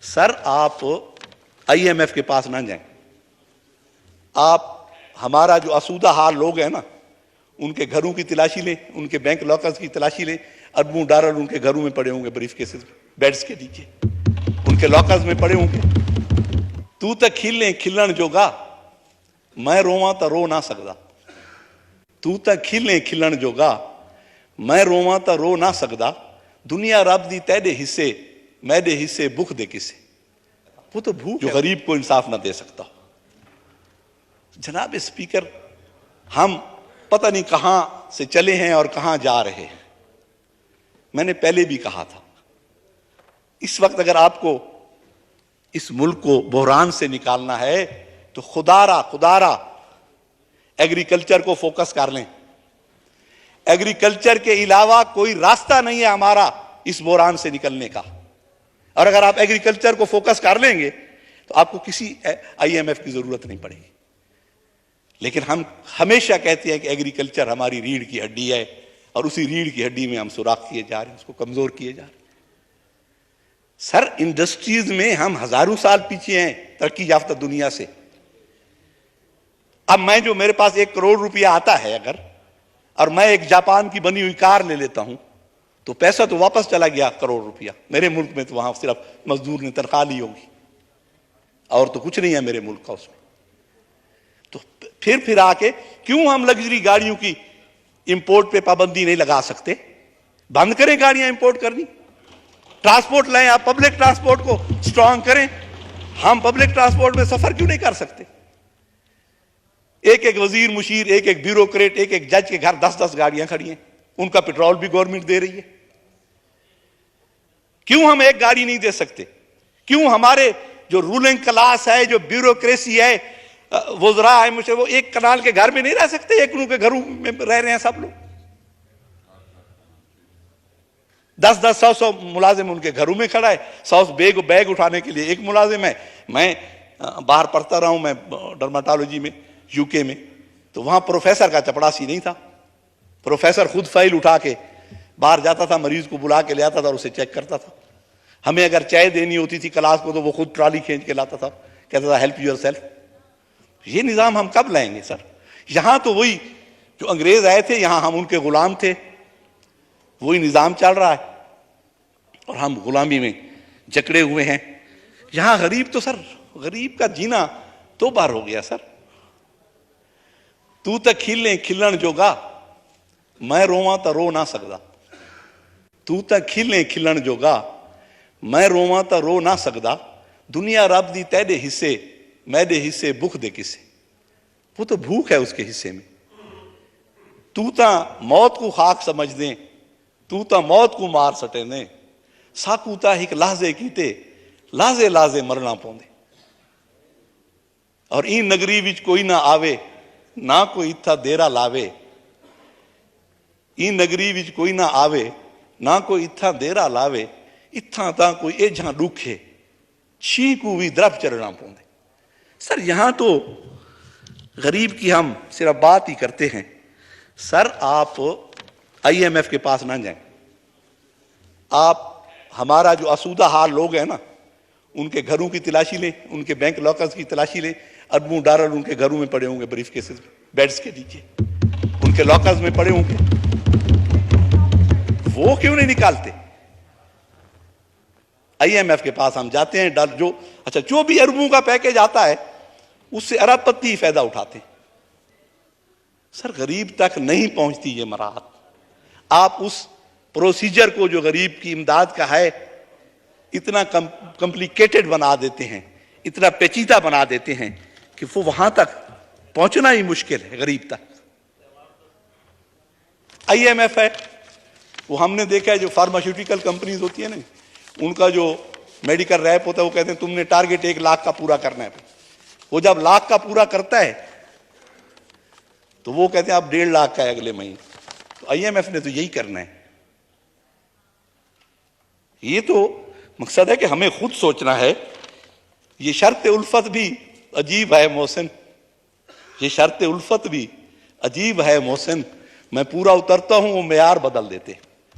سر آپ I am F کے پاس نہ جائیں. آپ ہمارا جو آسودہ حال لوگ ہیں نا ان کے گھروں کی تلاشی لیں, ان کے بینک لاکرز کی تلاشی لیں. اربوں ڈالر ان کے گھروں میں پڑے ہوں گے, بریف کیسز بیڈز کے نیچے ان کے لاکرز میں پڑے ہوں گے. تو تک کھیلیں کھلن جوگا میں رواں تا رو نہ سکدا. تو تک کھیلیں کھلن جوگا میں رواں تا رو نہ سکدا. دنیا رب دی تیرے حصے میرے حصے بھوک دے کسے. وہ تو بھوک جو غریب کو انصاف نہ دے سکتا. جناب اسپیکر, ہم پتہ نہیں کہاں سے چلے ہیں اور کہاں جا رہے ہیں. میں نے پہلے بھی کہا تھا, اس وقت اگر آپ کو اس ملک کو بحران سے نکالنا ہے تو خدا را ایگریکلچر کو فوکس کر لیں. ایگریکلچر کے علاوہ کوئی راستہ نہیں ہے ہمارا اس بحران سے نکلنے کا. اور اگر آپ ایگریکلچر کو فوکس کر لیں گے تو آپ کو کسی آئی ایم ایف کی ضرورت نہیں پڑے گی. لیکن ہم ہمیشہ کہتے ہیں کہ ایگریکلچر ہماری ریڑھ کی ہڈی ہے, اور اسی ریڑھ کی ہڈی میں ہم سوراخ کیے جا رہے ہیں, اس کو کمزور کیے جا رہے ہیں. سر انڈسٹریز میں ہم ہزاروں سال پیچھے ہیں ترقی یافتہ دنیا سے. اب میں جو میرے پاس 1 کروڑ روپیہ آتا ہے اگر, اور میں ایک جاپان کی بنی ہوئی کار لے لیتا ہوں تو پیسہ تو واپس چلا گیا کروڑ روپیہ. میرے ملک میں تو وہاں صرف مزدور نے تنخواہ لی ہوگی اور تو کچھ نہیں ہے میرے ملک کا اس میں. تو پھر آ کے کیوں ہم لگژری گاڑیوں کی امپورٹ پہ پابندی نہیں لگا سکتے؟ بند کریں گاڑیاں امپورٹ کرنی. ٹرانسپورٹ لائیں, آپ پبلک ٹرانسپورٹ کو سٹرونگ کریں. ہم پبلک ٹرانسپورٹ میں سفر کیوں نہیں کر سکتے؟ ایک ایک وزیر مشیر, ایک ایک بیوروکریٹ, ایک ایک جج کے گھر 10-10 گاڑیاں کھڑی ہیں. ان کا پیٹرول بھی گورنمنٹ دے رہی ہے. کیوں ہم ایک گاڑی نہیں دے سکتے؟ کیوں ہمارے جو رولنگ کلاس ہے, جو بیوروکریسی ہے, وزراء ہے, مجھے وہ ایک کنال کے گھر میں نہیں رہ سکتے؟ ایک کے گھروں میں رہ رہے ہیں سب لوگ. 10-10 100 ملازم ان کے گھروں میں کھڑا ہے. 100 بیگ اٹھانے کے لیے ایک ملازم ہے. میں باہر پڑھتا رہا ہوں, میں ڈرماٹالوجی میں یو کے میں, تو وہاں پروفیسر کا چپڑاسی نہیں تھا. پروفیسر خود فائل اٹھا کے باہر جاتا تھا, مریض کو بلا کے لے آتا تھا اور اسے چیک کرتا تھا. ہمیں اگر چائے دینی ہوتی تھی کلاس کو تو وہ خود ٹرالی کھینچ کے لاتا تھا, کہتا تھا ہیلپ یور سیلف. یہ نظام ہم کب لائیں گے سر؟ یہاں تو وہی جو انگریز آئے تھے, یہاں ہم ان کے غلام تھے. وہی نظام چل رہا ہے اور ہم غلامی میں جکڑے ہوئے ہیں. یہاں غریب تو سر, غریب کا جینا تو بار ہو گیا سر. تو تک کھیلیں کھلن جوگا میں رواں تا رو نہ سکدا. تو تک کھیلیں کھلن جوگا میں رواں تا رو نہ سکدا. دنیا رب دی تیرے حصے میرے حصے بھوک دے کسے. وہ تو بھوک ہے اس کے حصے میں. تو تا موت کو خاک سمجھ دیں, تو تا موت کو مار سٹے دیں. ساکو تا ایک لحظے کیتے لازے مرنا پوندے. اور این نگری وچ کوئی نہ آوے نہ کوئی اتھا دیرا لاوے. این نگری وچ کوئی نہ آوے نہ کوئی اتھا دیرا لاوے. اتھا تا کوئی ایجھاں ڈوکھے چھی کو بھی درف چڑھنا پوندے. سر یہاں تو غریب کی ہم صرف بات ہی کرتے ہیں. سر آپ آئی ایم ایف کے پاس نہ جائیں. آپ ہمارا جو آسودہ حال لوگ ہیں نا ان کے گھروں کی تلاشی لیں, ان کے بینک لاکرز کی تلاشی لیں. اربوں ڈالر ان کے گھروں میں پڑے ہوں گے, بریف کیسز بیڈز کے نیچے ان کے لاکرز میں پڑے ہوں گے. وہ کیوں نہیں نکالتے؟ آئی ایم ایف کے پاس ہم جاتے ہیں, جو بھی اربوں کا پیکیج آتا ہے اس سے ارب پتی فائدہ اٹھاتے ہیں. سر غریب تک نہیں پہنچتی یہ مراحت. آپ اس پروسیجر کو جو غریب کی امداد کا ہے اتنا کمپلیکیٹڈ بنا دیتے ہیں, اتنا پیچیدہ بنا دیتے ہیں کہ وہ وہاں تک پہنچنا ہی مشکل ہے غریب تک. آئی ایم ایف ہے وہ ہم نے دیکھا ہے, جو فارماسیوٹیکل کمپنیز ہوتی ہیں نا, ان کا جو میڈیکل ریپ ہوتا ہے وہ کہتے ہیں تم نے ٹارگٹ 1 لاکھ کا پورا کرنا ہے. وہ جب 1 لاکھ کا پورا کرتا ہے تو وہ کہتے ہیں آپ 1.5 لاکھ کا ہے اگلے مہینے. تو آئی ایم ایف نے تو یہی کرنا ہے. یہ تو مقصد ہے کہ ہمیں خود سوچنا ہے. یہ شرط الفت بھی عجیب ہے محسن, یہ شرط الفت بھی عجیب ہے محسن. میں پورا اترتا ہوں وہ معیار بدل دیتے.